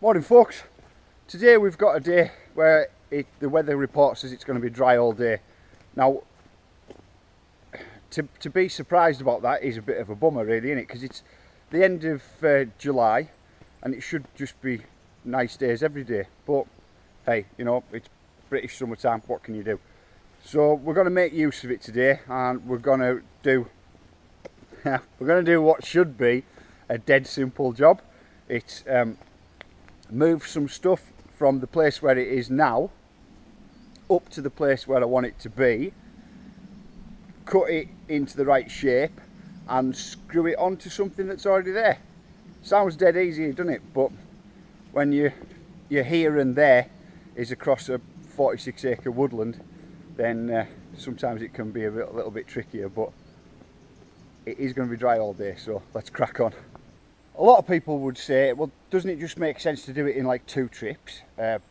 Morning folks. Today we've got a day where the weather report says it's going to be dry all day. Now to be surprised about that is a bit of a bummer really, isn't it? Because it's the end of July and it should just be nice days every day. But hey, you know, it's British summertime, what can you do? So we're going to make use of it today and we're going to do what should be a dead simple job. It's move some stuff from the place where it is now up to the place where I want it to be, cut it into the right shape and screw it onto something that's already there. Sounds dead easy, doesn't it? But when your here and there is across a 46-acre woodland, then sometimes it can be a little bit trickier, but it is going to be dry all day, so let's crack on. A lot of people would say, well, doesn't it just make sense to do it in like 2 trips? But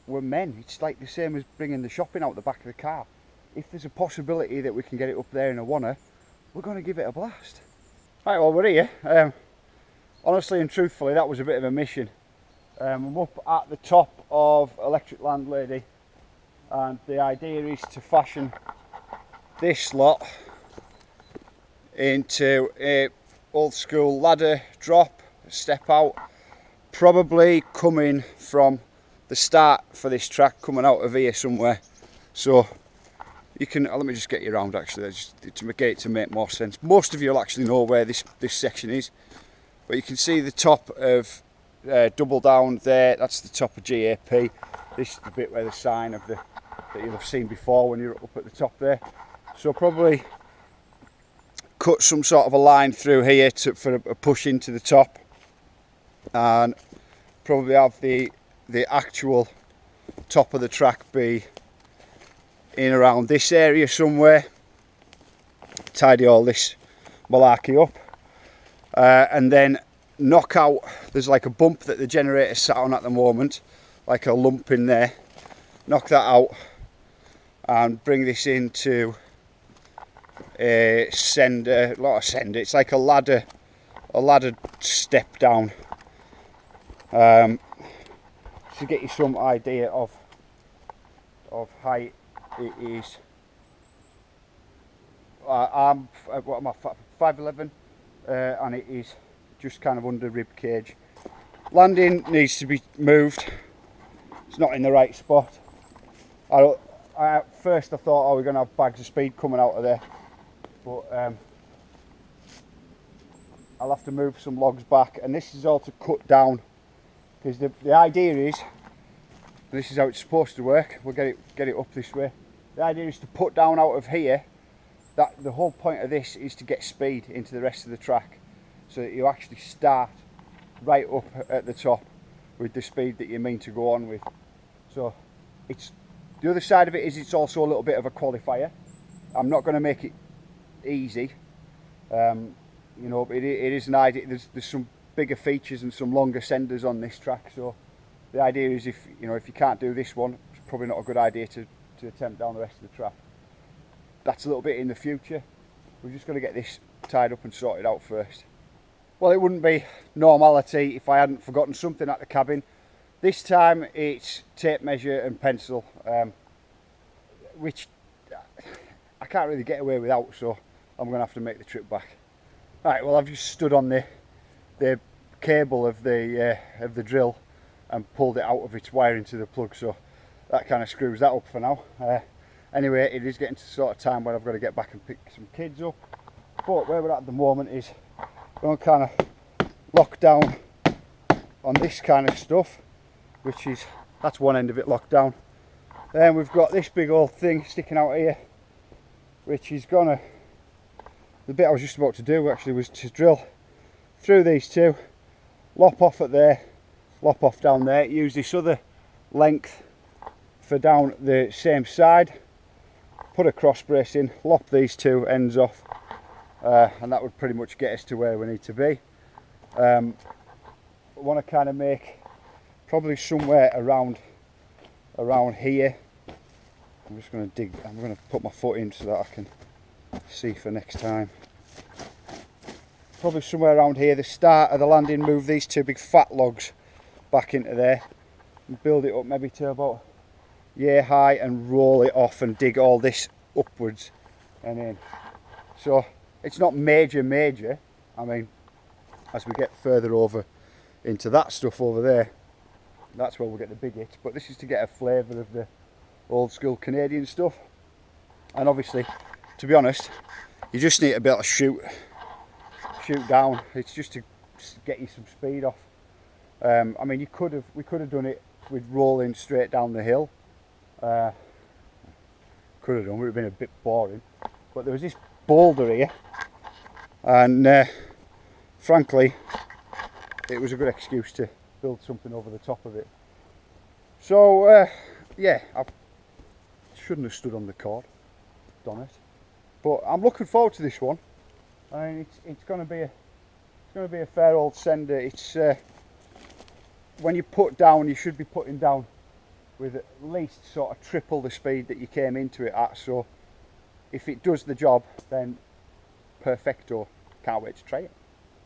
we're men, it's like the same as bringing the shopping out the back of the car. If there's a possibility that we can get it up there in a oneer, we're going to give it a blast. Right, well, we're here. Honestly and truthfully, that was a bit of a mission. I'm up at the top of Electric Landlady, and the idea is to fashion this lot into a old school ladder drop, step out, probably coming from the start for this track, coming out of here somewhere. So you can, let me just get you around actually, to get it to make more sense. Most of you will actually know where this section is, but you can see the top of Double Down there, that's the top of GAP. This is the bit where the sign of that you'll have seen before when you're up at the top there. So probably cut some sort of a line through here for a push into the top, and probably have the actual top of the track be in around this area somewhere. Tidy all this malarkey up, and then knock out, there's like a bump that the generator's sat on at the moment, like a lump in there. Knock that out and bring this into a sender, not a sender, it's like a ladder step down, to get you some idea of height. It is, I'm, what am I, 5'11", and it is just kind of under rib cage. Landing needs to be moved, it's not in the right spot. At first I thought, oh, we're going to have bags of speed coming out of there, but I'll have to move some logs back, and this is all to cut down, because the idea is, and this is how it's supposed to work, we'll get it up this way. The idea is to put down out of here, that the whole point of this is to get speed into the rest of the track, so that you actually start right up at the top with the speed that you mean to go on with. So it's, the other side of it is it's also a little bit of a qualifier. I'm not going to make it easy, you know, but it is an idea. There's some bigger features and some longer senders on this track, so the idea is, if you can't do this one, it's probably not a good idea to attempt down the rest of the track. That's a little bit in the future. We're just going to get this tied up and sorted out first. Well, it wouldn't be normality if I hadn't forgotten something at the cabin. This time it's tape measure and pencil, which I can't really get away without, so I'm going to have to make the trip back. Right, well, I've just stood on the cable of the drill and pulled it out of its wiring to the plug, so that kind of screws that up for now. Anyway, it is getting to the sort of time where I've got to get back and pick some kids up, but where we're at the moment is we're going to kind of lock down on this kind of stuff, which is, that's one end of it locked down. Then we've got this big old thing sticking out here, which is gonna, the bit I was just about to do actually was to drill through these two, lop off at there, lop off down there, use this other length for down the same side, put a cross brace in, lop these two ends off, and that would pretty much get us to where we need to be. I want to kind of make probably somewhere around here. I'm just going to dig, I'm going to put my foot in so that I can see for next time. Probably somewhere around here, the start of the landing, move these two big fat logs back into there and build it up maybe to about yay high and roll it off and dig all this upwards and in. So it's not major. I mean, as we get further over into that stuff over there, that's where we'll get the big hits. But this is to get a flavour of the old school Canadian stuff. And obviously, to be honest, you just need to be able to shoot down. It's just to get you some speed off. I mean, we could have done it with rolling straight down the hill. Could have done, it would have been a bit boring. But there was this boulder here, and frankly, it was a good excuse to build something over the top of it. So yeah, I shouldn't have stood on the cord, done it. But I'm looking forward to this one. I mean, it's going to be a fair old sender. It's when you put down, you should be putting down with at least sort of triple the speed that you came into it at. So if it does the job, then perfecto. Can't wait to try it.